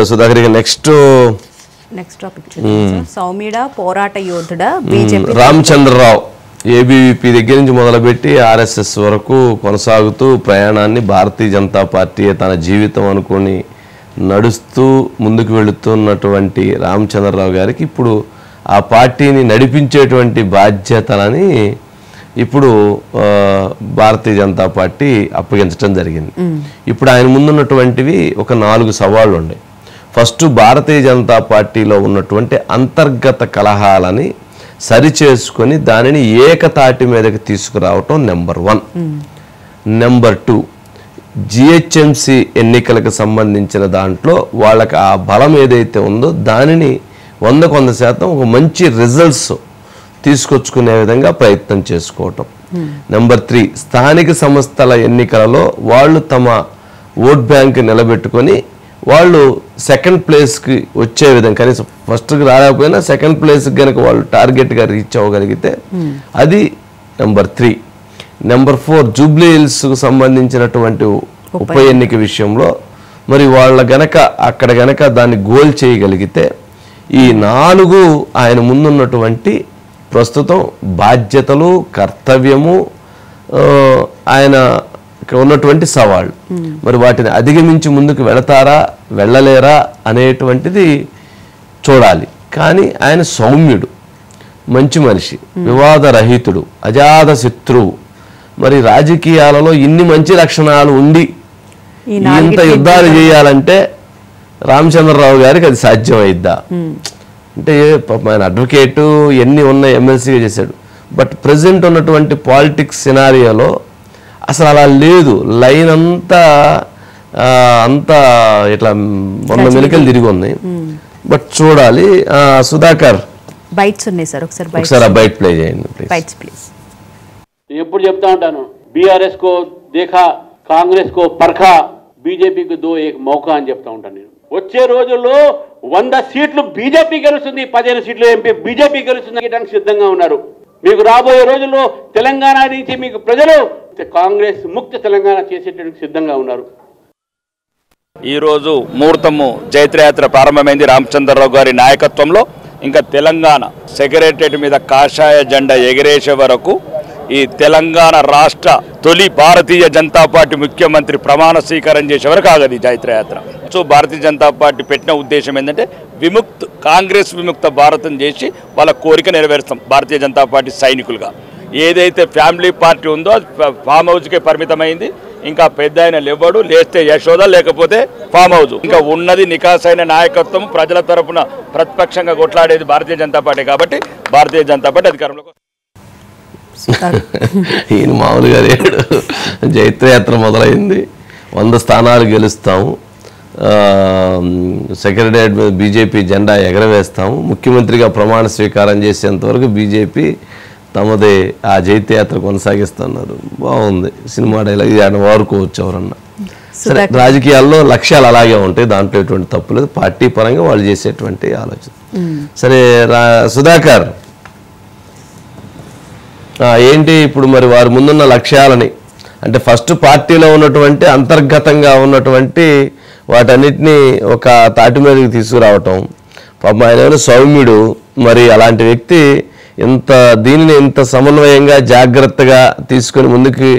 Sudhakar next topic చూద్దాం. సౌమ్యుడ పోరాట యోధుడా BJP Ramachandra Rao ABVP దగ్గర నుంచి మొదలుపెట్టి ఆర్ఎస్ఎస్ వరకు కొనసాగుతూ ప్రయాణాన్ని భారతీయ జనతా పార్టీ తన జీవితం అనుకుని నడుస్తూ ముందుకు వెళుతున్నటువంటి రామచంద్రరావు గారికి ఇప్పుడు ఆ పార్టీని నడిపించేటువంటి బాధ్యతలని ఇప్పుడు భారతీయ జనతా పార్టీ అప్పగించడం జరిగింది. ఇప్పుడు ఆయన ముందున్నటువంటివి ఒక 4 సవాళ్ళు ఉన్నాయి. ఫస్ట్, భారతీయ జనతా పార్టీలో ఉన్నటువంటి అంతర్గత కలహాలని సరిచేసుకొని దానిని ఏకతాటి మీదకి తీసుకురావటం నెంబర్ 1. నెంబర్ 2, జిహెచ్ఎంసి ఎన్నికలకు సంబంధించిన దాంట్లో వాళ్ళకి ఆ బలం ఏదైతే ఉందో దానిని 100% ఒక మంచి రిజల్ట్స్ తీసుకొచ్చుకునే విధంగా ప్రయత్నం చేసుకోవటం. నెంబర్ 3, స్థానిక సంస్థల ఎన్నికలలో వాళ్ళు తమ ఓట్ బ్యాంక్ నిలబెట్టుకొని వాళ్ళు సెకండ్ ప్లేస్కి వచ్చే విధంగా, కనీసం ఫస్ట్కి రాలేకపోయినా సెకండ్ ప్లేస్కి కనుక వాళ్ళు టార్గెట్గా రీచ్ అవ్వగలిగితే అది నెంబర్ 3. నెంబర్ 4, జూబ్లీ హిల్స్కు సంబంధించినటువంటి ఉప ఎన్నిక విషయంలో మరి వాళ్ళ గనక అక్కడ గనక దాన్ని గోల్ చేయగలిగితే ఈ 4 ఆయన ముందున్నటువంటి ప్రస్తుతం బాధ్యతలు, కర్తవ్యము, ఆయన ఉన్నటువంటి సవాళ్ళు. మరి వాటిని అధిగమించి ముందుకు వెళతారా వెళ్ళలేరా అనేటువంటిది చూడాలి. కానీ ఆయన సౌమ్యుడు, మంచి మనిషి, వివాదరహితుడు, అజాత శత్రువు. మరి రాజకీయాలలో ఇన్ని మంచి లక్షణాలు ఉండి ఇంత యుద్ధాలు చేయాలంటే రామచంద్రరావు గారికి అది సాధ్యమైద్దా అంటే, ఆయన అడ్వకేటు ఎన్ని ఉన్నాయి, ఎమ్మెల్సీగా చేశాడు. బట్ ప్రజెంట్ ఉన్నటువంటి పాలిటిక్స్ సినారియోలో అసలు అలా లేదు. లైన్ అంతా ఇట్లా 100 మెలికలు తిరిగి ఉన్నాయి. బట్ చూడాలి. సుధాకర్ బైట్స్ ఉన్నాయి సార్, ఒకసారి బైట్ ప్లే చేయండి ప్లీజ్. ఎప్పుడు చెప్తా ఉంటాను, బీఆర్ఎస్ కో దేఖా, కాంగ్రెస్ కో పర్ఖా, బీజేపీకి దో ఏక్ మౌకా అని చెప్తా ఉంటాను నేను. వచ్చే రోజుల్లో 100 సీట్లు బీజేపీ గెలుస్తుంది, 15 సీట్లు ఎంపీ బీజేపీ గెలుస్తుంది సిద్ధంగా ఉన్నారు. మీకు రాబోయే రోజుల్లో తెలంగాణ నుంచి మీకు ప్రజలు కాంగ్రెస్ ముక్త తెలంగాణ చేసేటందుకు సిద్ధంగా ఉన్నారు. ఈరోజు ముహూర్తము జైత్రయాత్ర ప్రారంభమైంది రామచంద్రరావు గారి నాయకత్వంలో. ఇంకా తెలంగాణ సెక్రటరియట్ మీద కాషాయ జెండా ఎగిరేసే వరకు ఈ తెలంగాణ రాష్ట్ర తొలి భారతీయ జనతా పార్టీ ముఖ్యమంత్రి ప్రమాణ స్వీకారం చేసే వరకు ఆగది జైత్రయాత్ర. సో భారతీయ జనతా పార్టీ పెట్టిన ఉద్దేశం ఏంటంటే కాంగ్రెస్ విముక్త భారతం చేసి వాళ్ళ కోరిక నెరవేరుస్తాం. భారతీయ జనతా పార్టీ సైనికులుగా ఏదైతే ఫ్యామిలీ పార్టీ ఉందో అది ఫామ్ హౌస్కే పరిమితమైంది. ఇంకా పెద్ద ఆయన లేవడు, లేస్తే యశోద, లేకపోతే ఫామ్ హౌస్. ఇంకా ఉన్నది నికాసైన నాయకత్వం, ప్రజల తరఫున ప్రతిపక్షంగా కొట్లాడేది భారతీయ జనతా పార్టీ. కాబట్టి భారతీయ జనతా పార్టీ అధికారంలోకి ఈయన మామూలుగా లేడు. జైత్రయాత్ర మొదలైంది, 100 స్థానాలు గెలుస్తాము, సెక్రటరియట్ మీద బీజేపీ జెండా ఎగరవేస్తాము, ముఖ్యమంత్రిగా ప్రమాణ స్వీకారం చేసేంతవరకు బీజేపీ తమదే ఆ జైత్రయాత్ర కొనసాగిస్తున్నారు. బాగుంది సినిమా డైలాగ్, ఆయన వారుకోవచ్చు ఎవరన్నా. సరే, రాజకీయాల్లో లక్ష్యాలు అలాగే ఉంటాయి, దాంట్లో ఎటువంటి తప్పు లేదు. పార్టీ పరంగా వాళ్ళు చేసేటువంటి ఆలోచన. సరే సుధాకర్, ఏంటి ఇప్పుడు మరి వారి ముందున్న లక్ష్యాలని, అంటే ఫస్ట్ పార్టీలో ఉన్నటువంటి అంతర్గతంగా ఉన్నటువంటి వాటన్నిటినీ ఒక తాటి మీదకి తీసుకురావటం. పాపం ఆయన సౌమ్యుడు, మరి అలాంటి వ్యక్తి దీనిని ఇంత సమన్వయంగా జాగ్రత్తగా తీసుకొని ముందుకు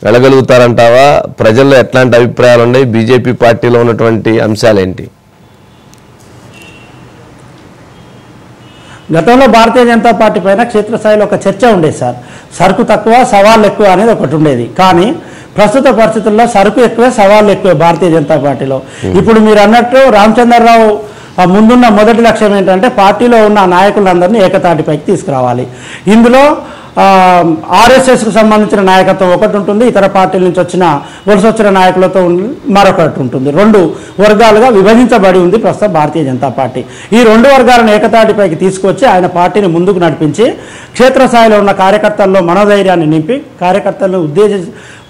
వెళ్ళగలుగుతారంటావా? ప్రజల్లో ఎట్లాంటి అభిప్రాయాలు ఉన్నాయి? బీజేపీ పార్టీలో ఉన్నటువంటి అంశాలు ఏంటి? గతంలో భారతీయ జనతా పార్టీ పైన క్షేత్రస్థాయిలో ఒక చర్చ ఉండేది సార్. సరుకు తక్కువ, సవాళ్ళు ఎక్కువ అనేది ఒకటి ఉండేది. కానీ ప్రస్తుత పరిస్థితుల్లో సరుకు ఎక్కువే, సవాళ్ళు ఎక్కువే భారతీయ జనతా పార్టీలో. ఇప్పుడు మీరు అన్నట్టు రామచంద్రరావు ముందున్న మొదటి లక్ష్యం ఏంటంటే పార్టీలో ఉన్న నాయకులందరినీ ఏకతాటిపైకి తీసుకురావాలి. ఇందులో ఆర్ఎస్ఎస్కు సంబంధించిన నాయకత్వం ఒకటి ఉంటుంది, ఇతర పార్టీల నుంచి వలస వచ్చిన నాయకులతో మరొకటి ఉంటుంది. 2 వర్గాలుగా విభజించబడి ఉంది ప్రస్తుతం భారతీయ జనతా పార్టీ. ఈ 2 వర్గాలను ఏకతాటిపైకి తీసుకొచ్చి ఆయన పార్టీని ముందుకు నడిపించి క్షేత్రస్థాయిలో ఉన్న కార్యకర్తల్లో మనోధైర్యాన్ని నింపి కార్యకర్తలను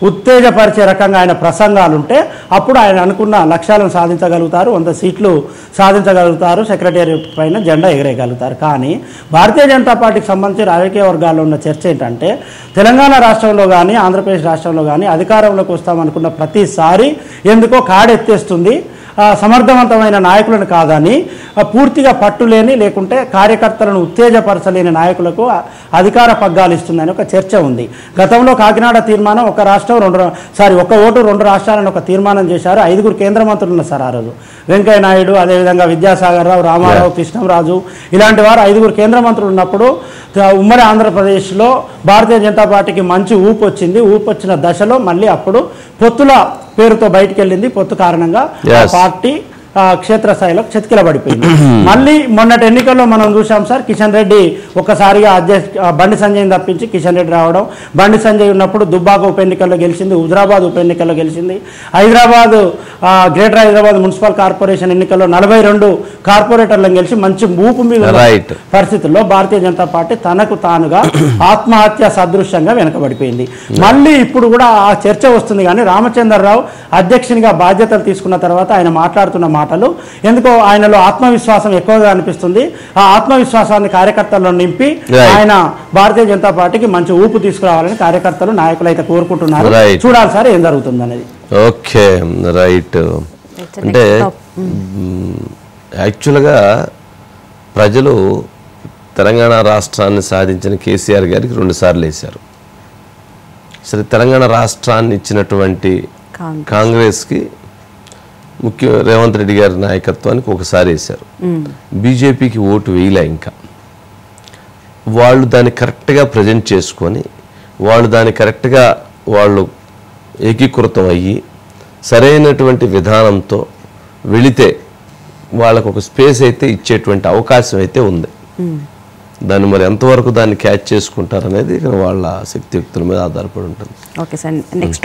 ఉత్తేజపరిచే రకంగా ఆయన ప్రసంగాలు ఉంటే అప్పుడు ఆయన అనుకున్న లక్ష్యాలను సాధించగలుగుతారు, 100 సీట్లు సాధించగలుగుతారు, సెక్రటేరియట్ పైన జెండా ఎగరేయగలుగుతారు. కానీ భారతీయ జనతా పార్టీకి సంబంధించి రాజకీయ వర్గాల్లో ఉన్న చర్చ ఏంటంటే తెలంగాణ రాష్ట్రంలో కానీ ఆంధ్రప్రదేశ్ రాష్ట్రంలో కానీ అధికారంలోకి వస్తామనుకున్న ప్రతిసారి ఎందుకో కాడెత్తేస్తుంది. సమర్థవంతమైన నాయకులను కాదని పూర్తిగా పట్టులేని లేకుంటే కార్యకర్తలను ఉత్తేజపరచలేని నాయకులకు అధికార పగ్గాలు ఇస్తుందని ఒక చర్చ ఉంది. గతంలో కాకినాడ తీర్మానం ఒక ఓటు 2 రాష్ట్రాలను ఒక తీర్మానం చేశారు. 5 కేంద్ర మంత్రులు ఉన్నారు సార్ ఆ రోజు. వెంకయ్య నాయుడు, అదేవిధంగా విద్యాసాగర్ రావు, రామారావు, కృష్ణంరాజు ఇలాంటి వారు 5 కేంద్ర మంత్రులు ఉన్నప్పుడు ఉమ్మడి ఆంధ్రప్రదేశ్లో భారతీయ జనతా పార్టీకి మంచి ఊపు వచ్చింది. ఊపు వచ్చిన దశలో మళ్ళీ అప్పుడు పొత్తుల పేరుతో బయటికి వెళ్ళింది. పొత్తు కారణంగా ఆ పార్టీ క్షేత్రస్థాయిలో చతికిలబడిపోయింది. మళ్ళీ మొన్నటి ఎన్నికల్లో మనం చూసాం సార్, కిషన్ రెడ్డి ఒక్కసారిగా బండి సంజయ్ని తప్పించి కిషన్ రెడ్డి రావడం. బండి సంజయ్ ఉన్నప్పుడు దుబ్బాక ఉప ఎన్నికల్లో గెలిచింది, హుజరాబాద్ ఉప ఎన్నికల్లో గెలిచింది. గ్రేటర్ హైదరాబాద్ మున్సిపల్ కార్పొరేషన్ ఎన్నికల్లో 42 కార్పొరేటర్లను గెలిచి మంచి ఊపు మీద పరిస్థితుల్లో భారతీయ జనతా పార్టీ తనకు తానుగా ఆత్మహత్య సదృశ్యంగా వెనకబడిపోయింది. మళ్ళీ ఇప్పుడు కూడా ఆ చర్చ వస్తుంది. కానీ రామచంద్రరావు అధ్యక్షునిగా బాధ్యతలు తీసుకున్న తర్వాత ఆయన మాట్లాడుతున్న మాటలు ఎందుకో ఆయనలో ఆత్మవిశ్వాసం ఎక్కువగా అనిపిస్తుంది. ఆ ఆత్మవిశ్వాసాన్ని కార్యకర్తల్లో నింపి ఆయన భారతీయ జనతా పార్టీకి మంచి ఊపు తీసుకురావాలని కార్యకర్తలు, నాయకులు అయితే కోరుకుంటున్నారు. చూడాలి సార్ ఏం జరుగుతుంది అనేది. Okay, right. అంటే యాక్చువల్గా ప్రజలు తెలంగాణ రాష్ట్రాన్ని సాధించిన కేసీఆర్ గారికి 2 సార్లు వేశారు. సరే, తెలంగాణ రాష్ట్రాన్ని ఇచ్చినటువంటి కాంగ్రెస్కి రేవంత్ రెడ్డి గారి నాయకత్వానికి ఒకసారి వేశారు. బీజేపీకి ఓటు వేయలే. ఇంకా వాళ్ళు దాన్ని కరెక్ట్గా ప్రజెంట్ చేసుకొని దాన్ని కరెక్ట్గా ఏకీకృతం అయ్యి సరైనటువంటి విధానంతో వెళితే వాళ్ళకు ఒక స్పేస్ అయితే ఇచ్చేటువంటి అవకాశం అయితే ఉంది. దాన్ని మరి ఎంతవరకు దాన్ని క్యాచ్ చేసుకుంటారనేది వాళ్ళ శక్తియుక్తుల మీద ఆధారపడి ఉంటుంది. Okay sir, next